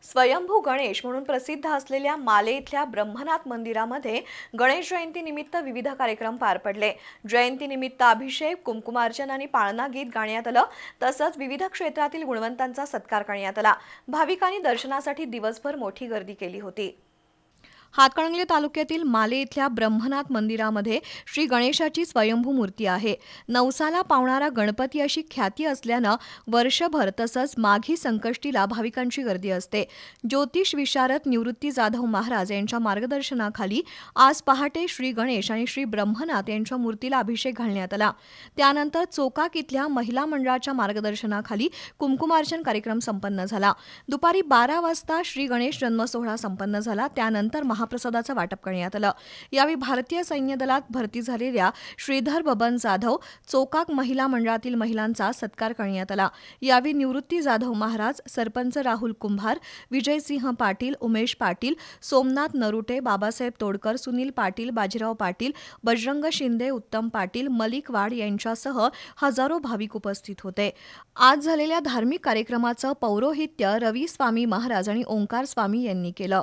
स्वयंभू गणेश म्हणून प्रसिद्ध असलेल्या माले इथल्या ब्रह्मनाथ मंदिरामध्ये गणेश जयंतीनिमित्त विविध कार्यक्रम पार पडले। जयंतीनिमित्त अभिषेक, कुंकुमार्चन आणि पाळणा गीत गाण्यात आलं। तसंच विविध क्षेत्रातील गुणवंतांचा सत्कार करण्यात आला। भाविकांनी दर्शनासाठी दिवसभर मोठी गर्दी केली होती। हातकणंगले तालुक्यातील माले इथल्या ब्रह्मनाथ मंदिरामध्ये श्री गणेशाची स्वयंभू मूर्ती आहे। नवसाला पावणारा गणपती अशी ख्याती असल्यानं वर्षभर तसंच माघी संकष्टीला भाविकांची गर्दी असते। ज्योतिष विशारद निवृत्ती जाधव महाराज यांच्या मार्गदर्शनाखाली आज पहाटे श्री गणेश आणि श्री ब्रह्मनाथ यांच्या मूर्तीला अभिषेक घालण्यात आला। त्यानंतर चोकाक इथल्या महिला मंडळाच्या मार्गदर्शनाखाली कुंकुमार्चन कार्यक्रम संपन्न झाला। दुपारी 12 वाजता श्री गणेश जन्मसोहळा संपन्न झाला। त्यानंतर महाप्रसादाचं वाटप करण्यात आलं। यावेळी भारतीय सैन्य दलात भरती झालेल्या श्रीधर बबन जाधव, चोकाक महिला मंडळातील महिलांचा सत्कार करण्यात आला। यावेळी निवृत्ती जाधव महाराज, सरपंच राहुल कुंभार, विजयसिंह पाटील, उमेश पाटील, सोमनाथ नरुटे, बाबासाहेब तोडकर, सुनील पाटील, बाजीराव पाटील, बजरंग शिंदे, उत्तम पाटील, मलिक वाड यांच्यासह हजारो भाविक उपस्थित होते। आज झालेल्या धार्मिक कार्यक्रमाचं पौरोहित्य रवी स्वामी महाराज आणि ओंकार स्वामी यांनी केलं।